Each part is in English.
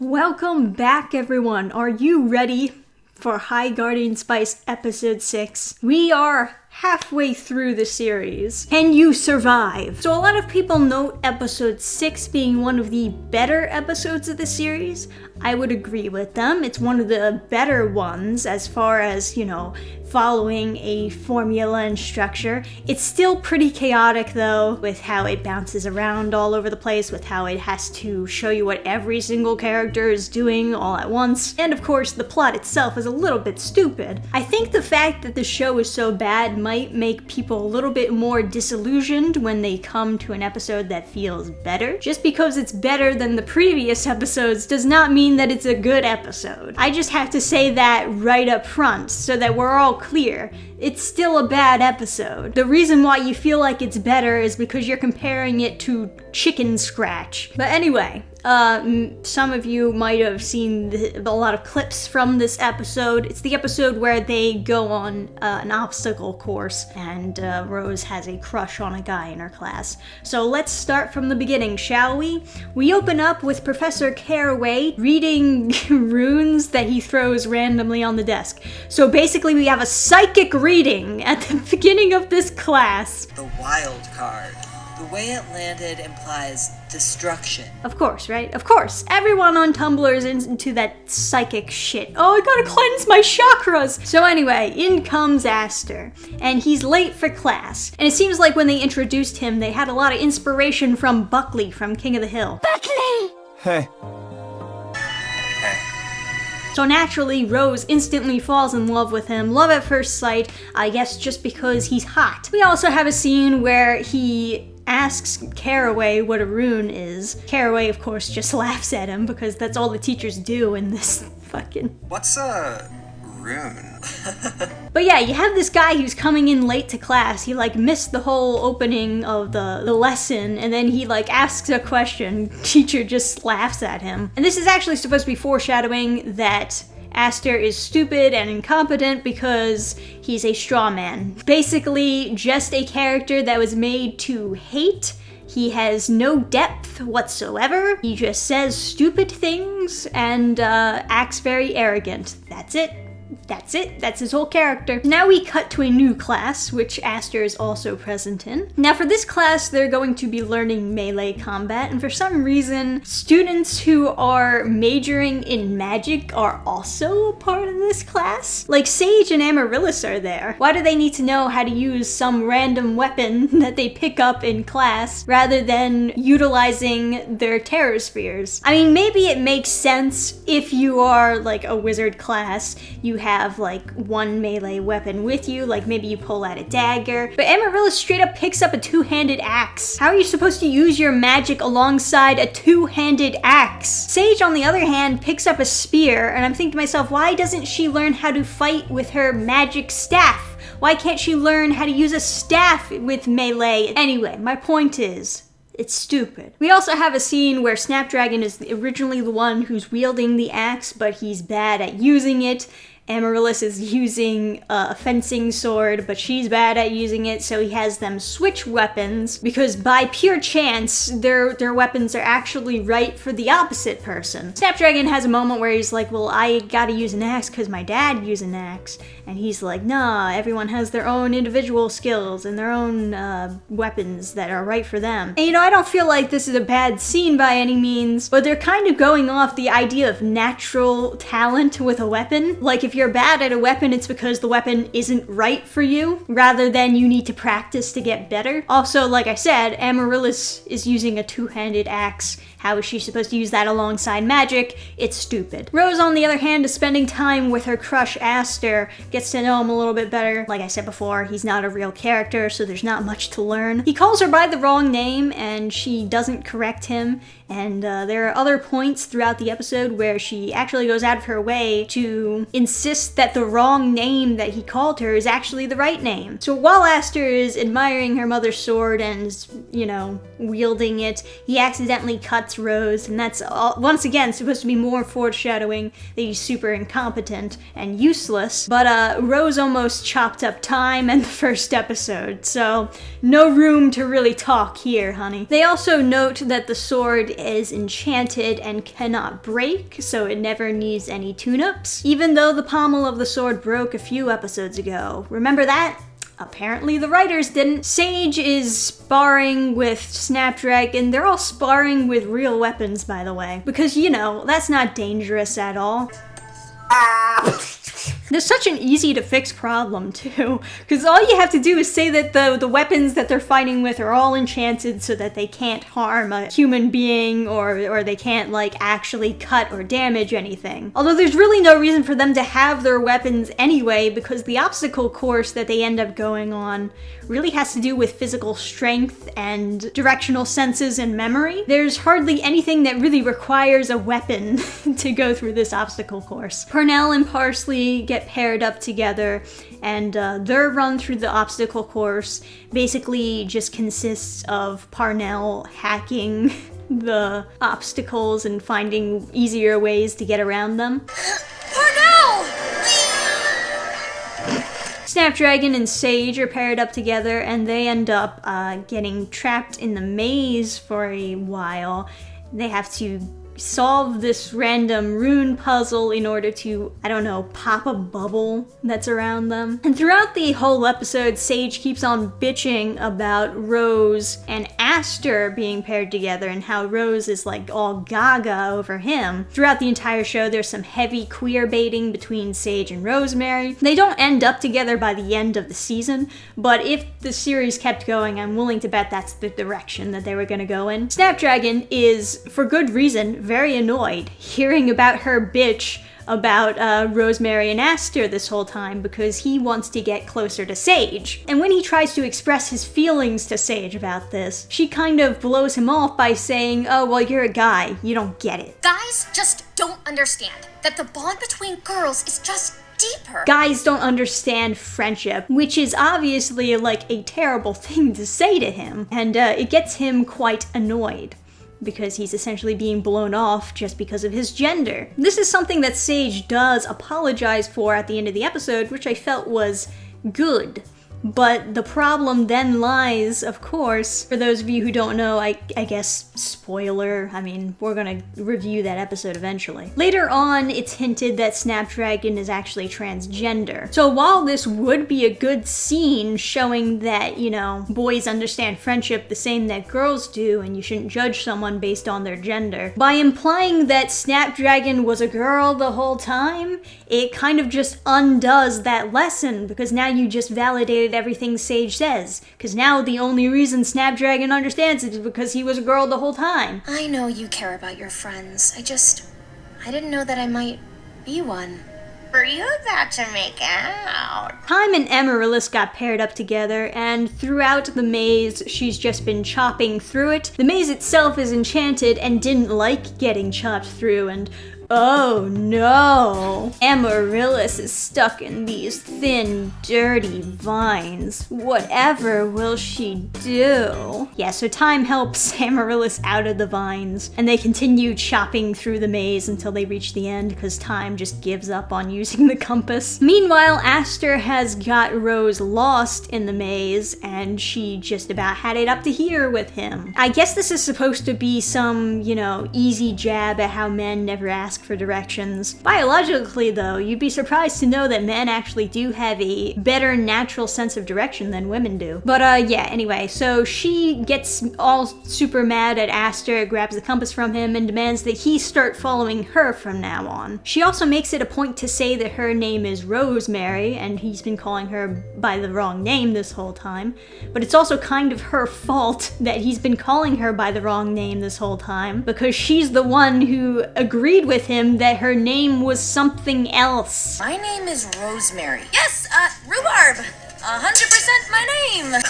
Welcome back, everyone. Are you ready for High Guardian Spice Episode 6? We are halfway through the series. Can you survive? So a lot of people note Episode 6 being one of the better episodes of the series. I would agree with them. It's one of the better ones as far as, following a formula and structure. It's still pretty chaotic though, with how it bounces around all over the place, with how it has to show you what every single character is doing all at once. And of course, the plot itself is a little bit stupid. I think the fact that the show is so bad might make people a little bit more disillusioned when they come to an episode that feels better. Just because it's better than the previous episodes does not mean that it's a good episode. I just have to say that right up front so that we're all clear. It's still a bad episode. The reason why you feel like it's better is because you're comparing it to Chicken Scratch. But anyway, some of you might have seen a lot of clips from this episode. It's the episode where they go on an obstacle course and Rose has a crush on a guy in her class. So let's start from the beginning, shall we? We open up with Professor Caraway reading runes that he throws randomly on the desk. So basically we have a psychic reading at the beginning of this class. The wild card. The way it landed implies destruction. Of course, right? Of course. Everyone on Tumblr is into that psychic shit. Oh, I gotta cleanse my chakras! So anyway, in comes Aster, and he's late for class. And it seems like when they introduced him, they had a lot of inspiration from Buckley from King of the Hill. Buckley! Hey. So naturally, Rose instantly falls in love with him, love at first sight, I guess just because he's hot. We also have a scene where he asks Caraway what a rune is. Caraway, of course, just laughs at him because that's all the teachers do in this fucking... What's a rune? But yeah, you have this guy who's coming in late to class. He missed the whole opening of the lesson, and then he asks a question. Teacher just laughs at him. And this is actually supposed to be foreshadowing that Aster is stupid and incompetent because he's a straw man. Basically, just a character that was made to hate. He has no depth whatsoever. He just says stupid things and acts very arrogant. That's it. That's his whole character. Now we cut to a new class, which Aster is also present in. Now for this class, they're going to be learning melee combat, and for some reason, students who are majoring in magic are also a part of this class. Sage and Amaryllis are there. Why do they need to know how to use some random weapon that they pick up in class, rather than utilizing their terror spheres? I mean, maybe it makes sense if you are a wizard class, you have one melee weapon with you, maybe you pull out a dagger, but Amaryllis straight up picks up a two-handed axe. How are you supposed to use your magic alongside a two-handed axe? Sage, on the other hand, picks up a spear, and I'm thinking to myself, why doesn't she learn how to fight with her magic staff? Why can't she learn how to use a staff with melee? Anyway, my point is, it's stupid. We also have a scene where Snapdragon is originally the one who's wielding the axe, but he's bad at using it. Amaryllis is using a fencing sword, but she's bad at using it, so he has them switch weapons, because by pure chance, their weapons are actually right for the opposite person. Snapdragon has a moment where he's like, well, I gotta use an axe because my dad used an axe. And he's like, nah, everyone has their own individual skills and their own weapons that are right for them. And I don't feel like this is a bad scene by any means, but they're kind of going off the idea of natural talent with a weapon. If you're bad at a weapon, it's because the weapon isn't right for you, rather than you need to practice to get better. Also, like I said, Amaryllis is using a two-handed axe. How is she supposed to use that alongside magic? It's stupid. Rose, on the other hand, is spending time with her crush Aster, gets to know him a little bit better. Like I said before, he's not a real character, so there's not much to learn. He calls her by the wrong name, and she doesn't correct him. And there are other points throughout the episode where she actually goes out of her way to insist that the wrong name that he called her is actually the right name. So while Aster is admiring her mother's sword and is, wielding it, he accidentally cuts Rose, and that's once again supposed to be more foreshadowing that he's super incompetent and useless. But Rose almost chopped up time in the first episode, so no room to really talk here, honey. They also note that the sword is enchanted and cannot break, so it never needs any tune-ups, even though the pommel of the sword broke a few episodes ago. Remember that? Apparently the writers didn't. Sage is sparring with Snapdragon. They're all sparring with real weapons, by the way, because, you know, that's not dangerous at all. There's such an easy to fix problem too, because all you have to do is say that the weapons that they're fighting with are all enchanted so that they can't harm a human being or they can't like actually cut or damage anything. Although there's really no reason for them to have their weapons anyway, because the obstacle course that they end up going on really has to do with physical strength and directional senses and memory. There's hardly anything that really requires a weapon to go through this obstacle course. Parnell and Parsley get paired up together, and their run through the obstacle course basically just consists of Parnell hacking the obstacles and finding easier ways to get around them. Parnell! Snapdragon and Sage are paired up together, and they end up getting trapped in the maze for a while. They have to solve this random rune puzzle in order to, I don't know, pop a bubble that's around them. And throughout the whole episode, Sage keeps on bitching about Rose and Aster being paired together and how Rose is like all gaga over him. Throughout the entire show, there's some heavy queer baiting between Sage and Rosemary. They don't end up together by the end of the season, but if the series kept going, I'm willing to bet that's the direction that they were gonna go in. Snapdragon is, for good reason, very annoyed hearing about her bitch about Rosemary and Aster this whole time because he wants to get closer to Sage. And when he tries to express his feelings to Sage about this, she kind of blows him off by saying, "Oh, well, you're a guy. You don't get it." Guys just don't understand that the bond between girls is just deeper. Guys don't understand friendship, which is obviously like a terrible thing to say to him, and it gets him quite annoyed, because he's essentially being blown off just because of his gender. This is something that Sage does apologize for at the end of the episode, which I felt was good. But the problem then lies, of course, for those of you who don't know, I guess, spoiler, I mean, we're gonna review that episode eventually. Later on, it's hinted that Snapdragon is actually transgender. So while this would be a good scene showing that, you know, boys understand friendship the same that girls do and you shouldn't judge someone based on their gender, by implying that Snapdragon was a girl the whole time, it kind of just undoes that lesson, because now you just validated everything Sage says, because now the only reason Snapdragon understands it is because he was a girl the whole time. I know you care about your friends. I didn't know that I might be one. Were you about to make out? Time and Amaryllis got paired up together, and throughout the maze, she's just been chopping through it. The maze itself is enchanted and didn't like getting chopped through, and oh no! Amaryllis is stuck in these thin, dirty vines. Whatever will she do? Yeah, so Time helps Amaryllis out of the vines, and they continue chopping through the maze until they reach the end, because Time just gives up on using the compass. Meanwhile, Aster has got Rose lost in the maze, and she just about had it up to here with him. I guess this is supposed to be some, you know, easy jab at how men never ask for directions. Biologically though, you'd be surprised to know that men actually do have a better natural sense of direction than women do. But yeah, anyway, so she gets all super mad at Aster, grabs the compass from him, and demands that he start following her from now on. She also makes it a point to say that her name is Rosemary, and he's been calling her by the wrong name this whole time. But it's also kind of her fault that he's been calling her by the wrong name this whole time, because she's the one who agreed with him that her name was something else. My name is Rosemary. Yes, rhubarb. 100% my name.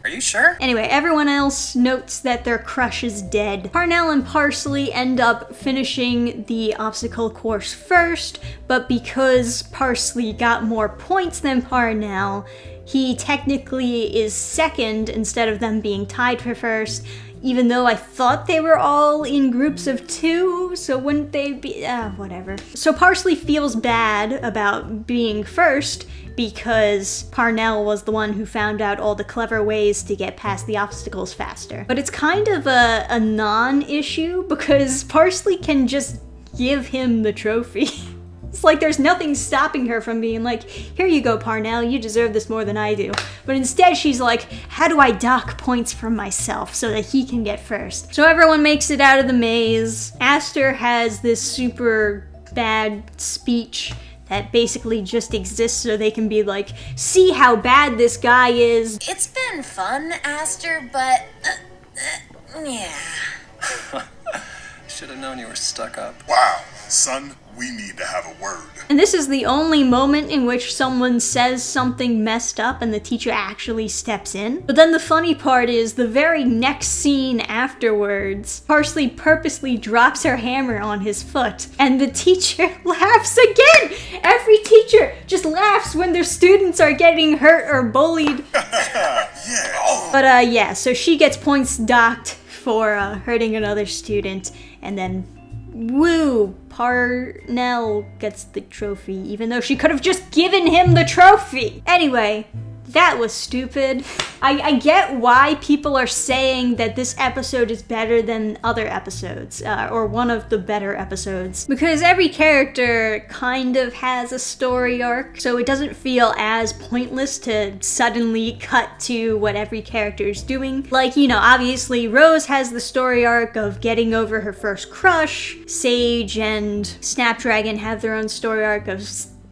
Are you sure? Anyway, everyone else notes that their crush is dead. Parnell and Parsley end up finishing the obstacle course first, but because Parsley got more points than Parnell, he technically is second instead of them being tied for first. even though I thought they were all in groups of 2, so wouldn't they be, whatever. So Parsley feels bad about being first because Parnell was the one who found out all the clever ways to get past the obstacles faster. But it's kind of a non-issue because Parsley can just give him the trophy. It's like there's nothing stopping her from being like, here you go, Parnell, you deserve this more than I do. But instead she's like, how do I dock points from myself so that he can get first? So everyone makes it out of the maze. Aster has this super bad speech that basically just exists so they can be like, see how bad this guy is. It's been fun, Aster, but yeah. Should have known you were stuck up. Wow, son, we need to have a word. And this is the only moment in which someone says something messed up and the teacher actually steps in. But then the funny part is the very next scene afterwards, Parsley purposely drops her hammer on his foot and the teacher laughs again! Every teacher just laughs when their students are getting hurt or bullied. Yeah. But yeah, so she gets points docked for hurting another student, and then woo, Parnell gets the trophy, even though she could have just given him the trophy. Anyway, that was stupid. I get why people are saying that this episode is better than other episodes, or one of the better episodes, because every character kind of has a story arc, so it doesn't feel as pointless to suddenly cut to what every character is doing. Like, you know, obviously Rose has the story arc of getting over her first crush, Sage and Snapdragon have their own story arc of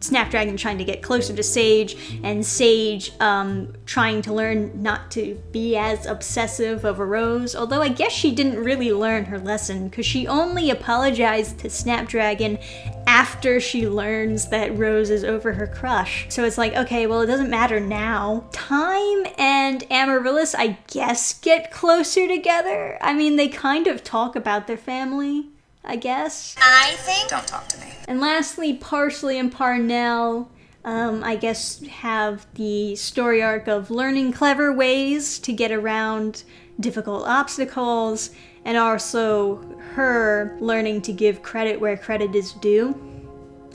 Snapdragon trying to get closer to Sage, and Sage trying to learn not to be as obsessive over Rose, although I guess she didn't really learn her lesson because she only apologized to Snapdragon after she learns that Rose is over her crush. So it's like, okay, well, it doesn't matter now. Time and Amaryllis, I guess, get closer together. I mean, they kind of talk about their family, I guess. I think. Don't talk to me. And lastly, Parsley and Parnell, I guess, have the story arc of learning clever ways to get around difficult obstacles, and also her learning to give credit where credit is due,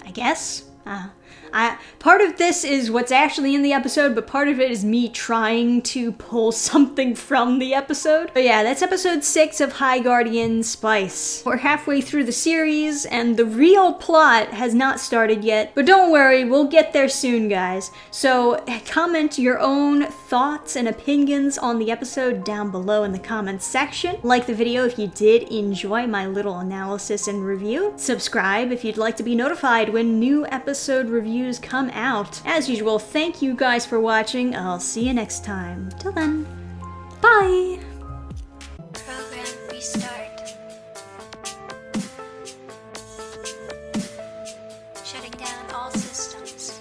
I guess. Part of this is what's actually in the episode, but part of it is me trying to pull something from the episode. But yeah, that's episode 6 of High Guardian Spice. We're halfway through the series, and the real plot has not started yet, but don't worry, we'll get there soon, guys. So comment your own thoughts and opinions on the episode down below in the comments section. Like the video if you did enjoy my little analysis and review. Subscribe if you'd like to be notified when new episode reviews come out. As usual, thank you guys for watching. I'll see you next time. Till then, bye! Program restart. Shutting down all systems.